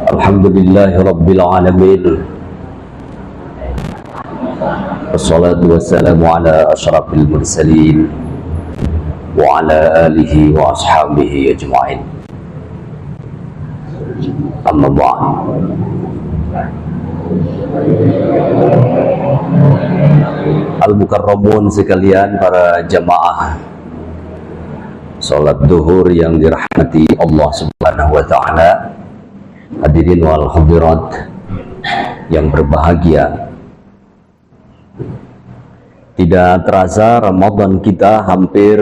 Alhamdulillahi Rabbil Alamin. Wassalatu wassalamu ala ashrafil mursalin wa ala alihi wa ashabihi ajma'in. Amma ba'd. Al-Mukarramun sekalian, para jamaah salat duhur yang dirahmati Allah Subhanahu wa taala, hadirin wal hadirat yang berbahagia. Tidak terasa Ramadan kita hampir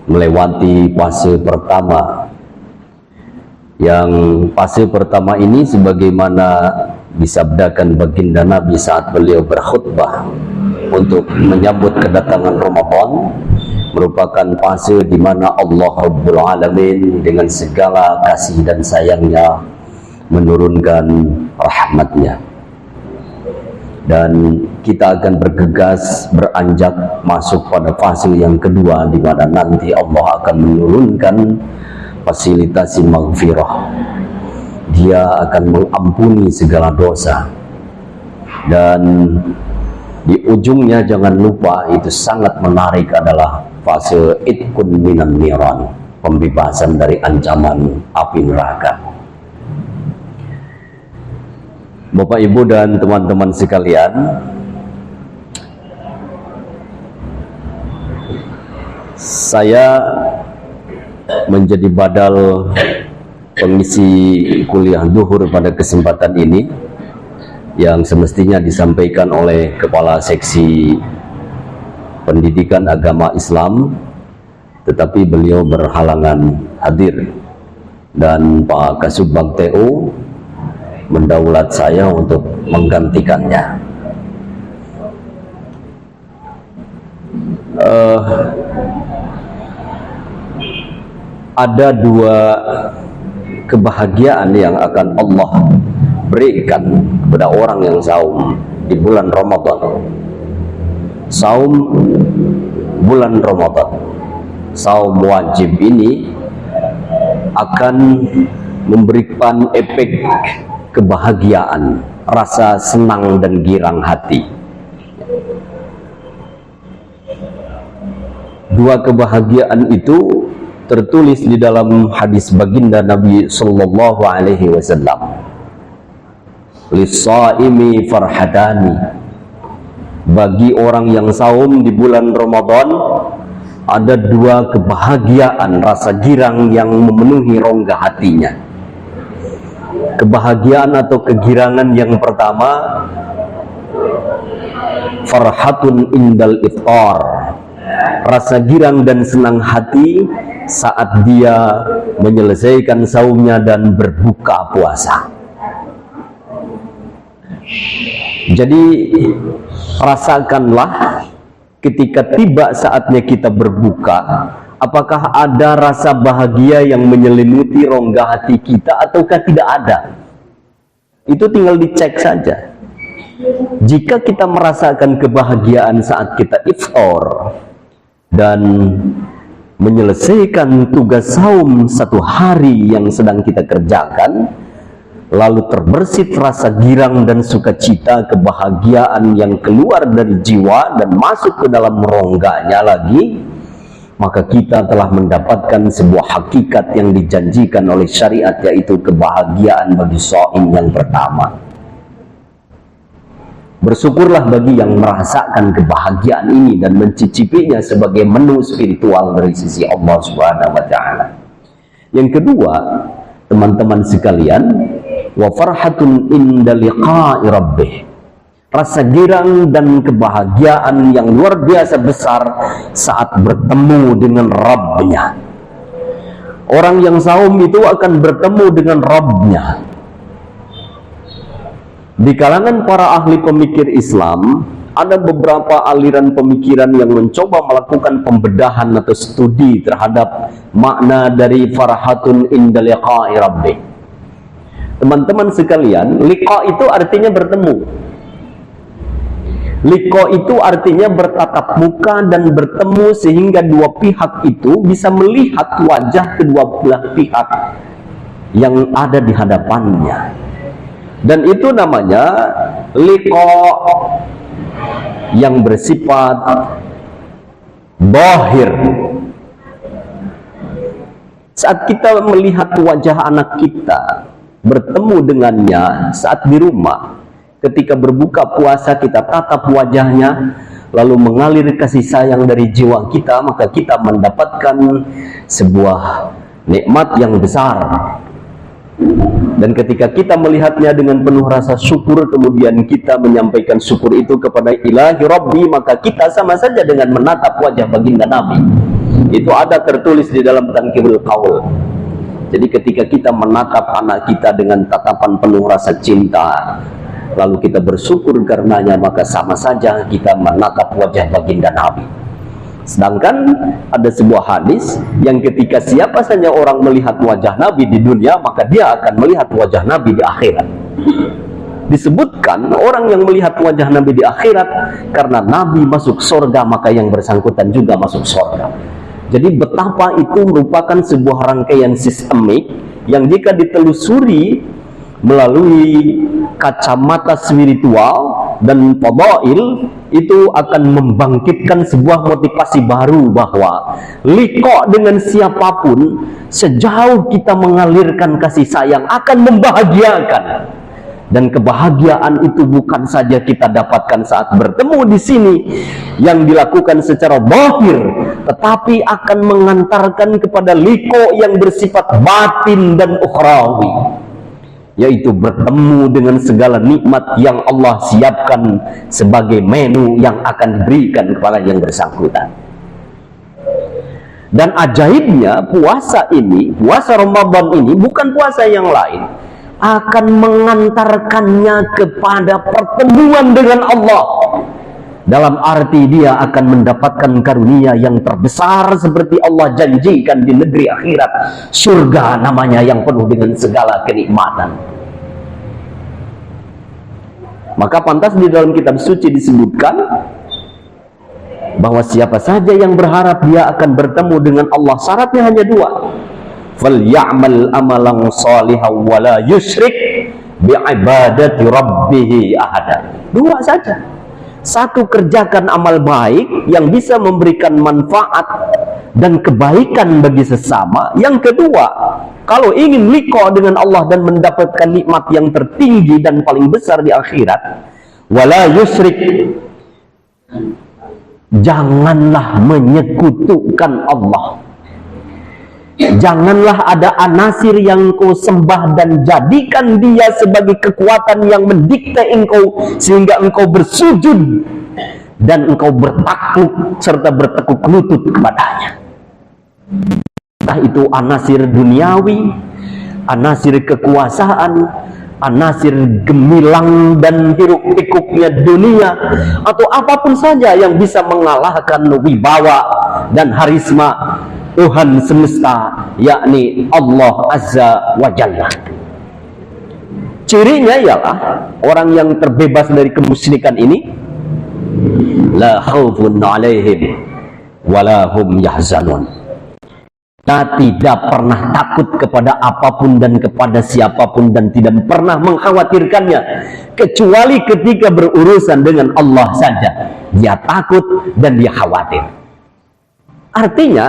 melewati fase pertama. Yang fase pertama ini sebagaimana disabdakan baginda Nabi saat beliau berkhutbah untuk menyambut kedatangan Ramadan, merupakan fase di mana Allah Rabbul Alamin dengan segala kasih dan sayangnya menurunkan rahmatnya. Dan kita akan bergegas beranjak masuk pada fase yang kedua, di mana nanti Allah akan menurunkan fasilitasi maghfirah. Dia akan mengampuni segala dosa. Dan di ujungnya jangan lupa, itu sangat menarik, adalah fase itqun minan niran, pembebasan dari ancaman api neraka. Bapak, Ibu, dan teman-teman sekalian, saya menjadi badal pengisi kuliah duhur pada kesempatan ini, yang semestinya disampaikan oleh Kepala Seksi Pendidikan Agama Islam, tetapi beliau berhalangan hadir, dan Pak Kasubag TU mendaulat saya untuk menggantikannya. Ada dua kebahagiaan yang akan Allah berikan kepada orang yang saum di bulan Ramadan. Saum bulan Ramadan, saum wajib ini akan memberikan efek kebahagiaan, rasa senang dan girang hati. Dua kebahagiaan itu tertulis di dalam hadis baginda Nabi sallallahu alaihi wasallam. Lis-shaimi farhatani. Bagi orang yang saum di bulan Ramadan ada dua kebahagiaan, rasa girang yang memenuhi rongga hatinya. Kebahagiaan atau kegirangan yang pertama, farhatun indal iftar, rasa girang dan senang hati saat dia menyelesaikan saumnya dan berbuka puasa. Jadi rasakanlah ketika tiba saatnya kita berbuka, apakah ada rasa bahagia yang menyelimuti rongga hati kita ataukah tidak ada? Itu tinggal dicek saja. Jika kita merasakan kebahagiaan saat kita iftar dan menyelesaikan tugas saum satu hari yang sedang kita kerjakan, lalu terbersit rasa girang dan sukacita, kebahagiaan yang keluar dari jiwa dan masuk ke dalam rongganya lagi, maka kita telah mendapatkan sebuah hakikat yang dijanjikan oleh syariat, yaitu kebahagiaan bagi shaim yang pertama. Bersyukurlah bagi yang merasakan kebahagiaan ini dan mencicipinya sebagai menu spiritual dari sisi Allah Subhanahu wa taala. Yang kedua, teman-teman sekalian, wa farhatun inda liqa'i rabbih, rasa girang dan kebahagiaan yang luar biasa besar saat bertemu dengan Rabbnya. Orang yang saum itu akan bertemu dengan Rabbnya. Di kalangan para ahli pemikir Islam, ada beberapa aliran pemikiran yang mencoba melakukan pembedahan atau studi terhadap makna dari farhatun inda liqa'i rabbih. Teman-teman sekalian, liqa itu artinya bertemu. Liqa itu artinya bertatap muka dan bertemu sehingga dua pihak itu bisa melihat wajah kedua belah pihak yang ada di hadapannya. Dan itu namanya liqa yang bersifat zahir. Saat kita melihat wajah anak kita, bertemu dengannya saat di rumah, ketika berbuka puasa kita tatap wajahnya, lalu mengalir kasih sayang dari jiwa kita, maka kita mendapatkan sebuah nikmat yang besar. Dan ketika kita melihatnya dengan penuh rasa syukur, kemudian kita menyampaikan syukur itu kepada Ilahi Rabbi, maka kita sama saja dengan menatap wajah baginda Nabi. Itu ada tertulis di dalam Tankirul Qaul. Jadi ketika kita menatap anak kita dengan tatapan penuh rasa cinta, lalu kita bersyukur karenanya, maka sama saja kita menatap wajah baginda Nabi. Sedangkan ada sebuah hadis yang ketika siapa saja orang melihat wajah Nabi di dunia, maka dia akan melihat wajah Nabi di akhirat. Disebutkan orang yang melihat wajah Nabi di akhirat, karena Nabi masuk surga, maka yang bersangkutan juga masuk surga. Jadi betapa itu merupakan sebuah rangkaian sistemik yang jika ditelusuri melalui kacamata spiritual dan fadail, itu akan membangkitkan sebuah motivasi baru bahwa liqa dengan siapapun, sejauh kita mengalirkan kasih sayang, akan membahagiakan. Dan kebahagiaan itu bukan saja kita dapatkan saat bertemu di sini yang dilakukan secara zahir, tetapi akan mengantarkan kepada liqa yang bersifat batin dan ukhrawi, yaitu bertemu dengan segala nikmat yang Allah siapkan sebagai menu yang akan diberikan kepada yang bersangkutan. Dan ajaibnya puasa ini, puasa Ramadan ini bukan puasa yang lain, akan mengantarkannya kepada pertemuan dengan Allah. Dalam arti dia akan mendapatkan karunia yang terbesar seperti Allah janjikan di negeri akhirat, surga namanya, yang penuh dengan segala kenikmatan. Maka pantas di dalam kitab suci disebutkan bahwa siapa saja yang berharap dia akan bertemu dengan Allah, syaratnya hanya dua: falyamal amalan salihan wala yusyrik bi'ibadati rabbih ahada. Dua saja. Satu, kerjakan amal baik yang bisa memberikan manfaat dan kebaikan bagi sesama. Yang kedua, kalau ingin liqa dengan Allah dan mendapatkan nikmat yang tertinggi dan paling besar di akhirat, wala yusyrik, janganlah menyekutukan Allah. Janganlah ada anasir yang engkau sembah dan jadikan dia sebagai kekuatan yang mendikte engkau sehingga engkau bersujud dan engkau bertakluk serta bertekuk lutut kepadanya. Entah itu anasir duniawi, anasir kekuasaan, anasir gemilang dan hiruk pikuknya dunia, atau apapun saja yang bisa mengalahkan wibawa dan harisma Tuhan semesta, yakni Allah Azza wa Jalla. Cirinya ialah orang yang terbebas dari kemusyrikan ini, la khaufun alaihim wala hum yahzanun. Kita tidak pernah takut kepada apapun dan kepada siapapun, dan tidak pernah mengkhawatirkannya, kecuali ketika berurusan dengan Allah saja dia takut dan dia khawatir. Artinya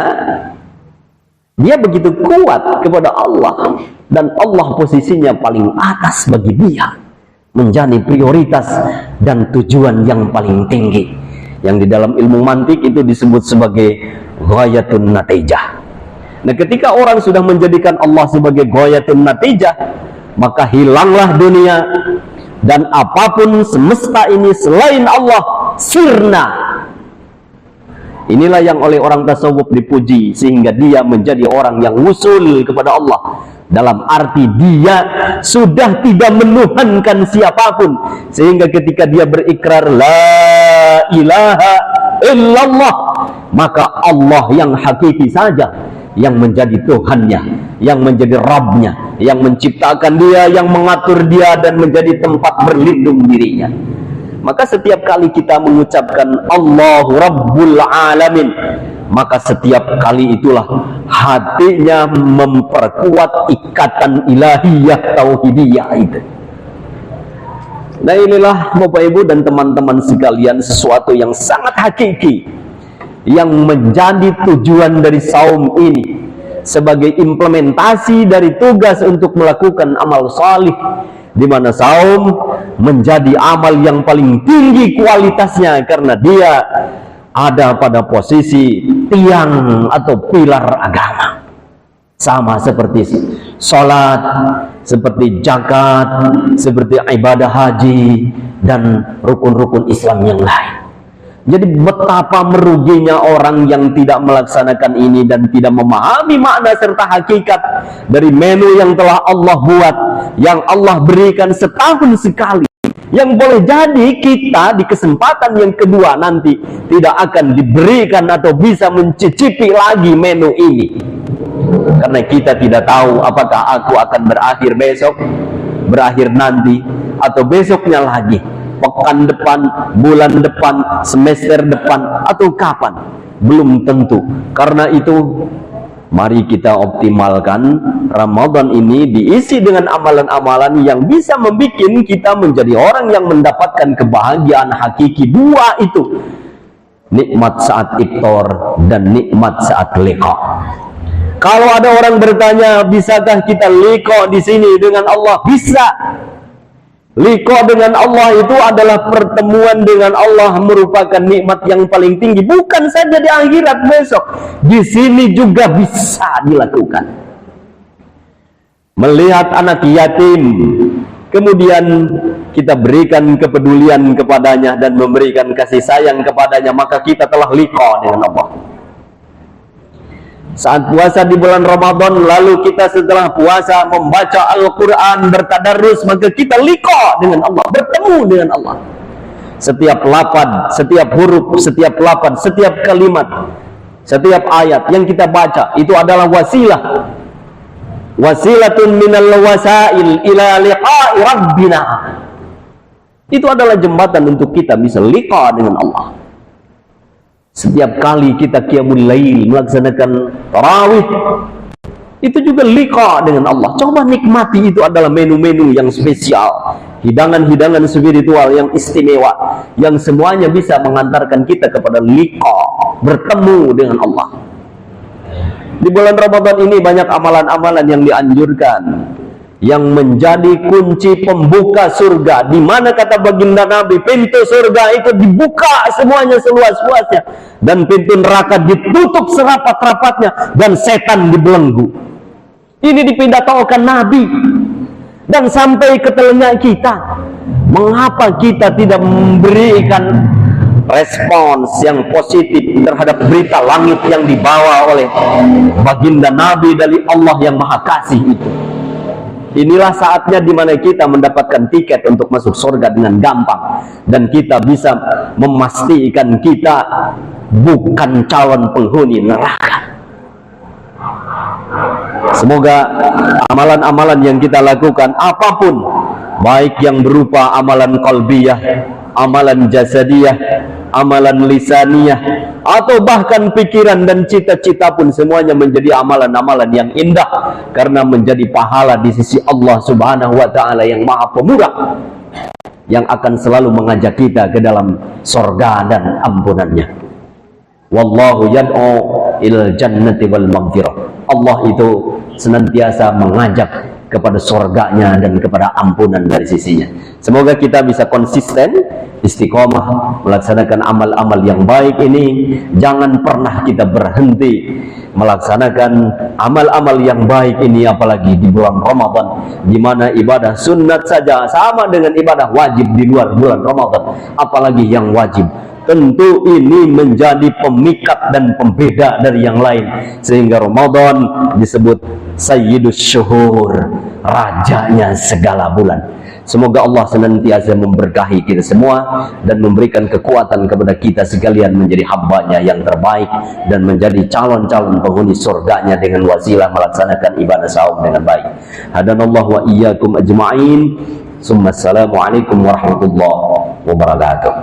dia begitu kuat kepada Allah, dan Allah posisinya paling atas bagi dia, menjadi prioritas dan tujuan yang paling tinggi, yang di dalam ilmu mantik itu disebut sebagai ghayatun natijah. Nah, ketika orang sudah menjadikan Allah sebagai ghayatun natijah, maka hilanglah dunia dan apapun semesta ini selain Allah sirna. Inilah yang oleh orang tasawuf dipuji, sehingga dia menjadi orang yang wusul kepada Allah, dalam arti dia sudah tidak menuhankan siapapun, sehingga ketika dia berikrar la ilaha illallah, maka Allah yang hakiki saja yang menjadi Tuhannya, yang menjadi Rabbnya, yang menciptakan dia, yang mengatur dia, dan menjadi tempat berlindung dirinya. Maka setiap kali kita mengucapkan Allahu Rabbul Alamin, maka setiap kali itulah hatinya memperkuat ikatan ilahiyah tauhidiyah itu. Nah inilah Bapak Ibu dan teman-teman sekalian sesuatu yang sangat hakiki yang menjadi tujuan dari saum ini sebagai implementasi dari tugas untuk melakukan amal salih, di mana saum menjadi amal yang paling tinggi kualitasnya karena dia ada pada posisi tiang atau pilar agama, sama seperti sholat, seperti zakat, seperti ibadah haji dan rukun-rukun Islam yang lain. Jadi betapa meruginya orang yang tidak melaksanakan ini dan tidak memahami makna serta hakikat dari menu yang telah Allah buat, yang Allah berikan setahun sekali, yang boleh jadi kita di kesempatan yang kedua nanti tidak akan diberikan atau bisa mencicipi lagi menu ini, karena kita tidak tahu apakah aku akan berakhir besok, berakhir nanti, atau besoknya lagi, pekan depan, bulan depan, semester depan, atau kapan, belum tentu. Karena itu mari kita optimalkan Ramadan ini diisi dengan amalan-amalan yang bisa membuat kita menjadi orang yang mendapatkan kebahagiaan hakiki dua itu, nikmat saat iftar dan nikmat saat liqa. Kalau ada orang bertanya, bisakah kita liqa di sini dengan Allah? Bisa. Liqa dengan Allah itu adalah pertemuan dengan Allah, merupakan nikmat yang paling tinggi, bukan saja di akhirat besok, di sini juga bisa dilakukan. Melihat anak yatim, kemudian kita berikan kepedulian kepadanya dan memberikan kasih sayang kepadanya, maka kita telah liqa dengan Allah. Saat puasa di bulan Ramadan, lalu kita setelah puasa membaca Al-Quran, bertadarus, maka kita liqa dengan Allah, bertemu dengan Allah. Setiap lapad, setiap huruf, setiap lapad, setiap kalimat, setiap ayat yang kita baca itu adalah wasilah, wasilatun minal wasail ila liqa'i rabbina. Itu adalah jembatan untuk kita bisa liqa dengan Allah. Setiap kali kita qiyamul lail, melaksanakan tarawih, itu juga liqa dengan Allah. Coba nikmati, itu adalah menu-menu yang spesial, hidangan-hidangan spiritual yang istimewa, yang semuanya bisa mengantarkan kita kepada liqa, bertemu dengan Allah. Di bulan Ramadan ini banyak amalan-amalan yang dianjurkan, yang menjadi kunci pembuka surga, di mana kata baginda Nabi, pintu surga itu dibuka semuanya seluas-luasnya, dan pintu neraka ditutup serapat-rapatnya, dan setan dibelenggu. Ini dipidatokan Nabi, dan sampai ke telinga kita. Mengapa kita tidak memberikan respons yang positif terhadap berita langit yang dibawa oleh baginda Nabi dari Allah yang Maha Kasih itu? Inilah saatnya di mana kita mendapatkan tiket untuk masuk surga dengan gampang, dan kita bisa memastikan kita bukan calon penghuni neraka. Semoga amalan-amalan yang kita lakukan, apapun, baik yang berupa amalan qalbiyah, amalan jasadiyah, amalan lisaniyah, atau bahkan pikiran dan cita-cita pun, semuanya menjadi amalan-amalan yang indah, karena menjadi pahala di sisi Allah Subhanahu wa Ta'ala yang Maha Pemurah, yang akan selalu mengajak kita ke dalam surga dan ampunannya. Wallahu yad'u ilal jannati wal maghfirah. Allah itu senantiasa mengajak kepada surganya dan kepada ampunan dari sisinya. Semoga kita bisa konsisten, istiqomah melaksanakan amal-amal yang baik ini. Jangan pernah kita berhenti melaksanakan amal-amal yang baik ini, apalagi di bulan Ramadan, di mana ibadah sunat saja sama dengan ibadah wajib di luar bulan Ramadan, apalagi yang wajib. Tentu ini menjadi pemikat dan pembeda dari yang lain, sehingga Ramadan disebut Sayyidus Syuhur, rajanya segala bulan. Semoga Allah senantiasa memberkahi kita semua dan memberikan kekuatan kepada kita sekalian menjadi hambanya yang terbaik dan menjadi calon-calon penghuni surganya dengan wasilah melaksanakan ibadah saum dengan baik. Hadanallahu wa iyyakum ajma'in Assalamualaikum warahmatullahi wabarakatuh.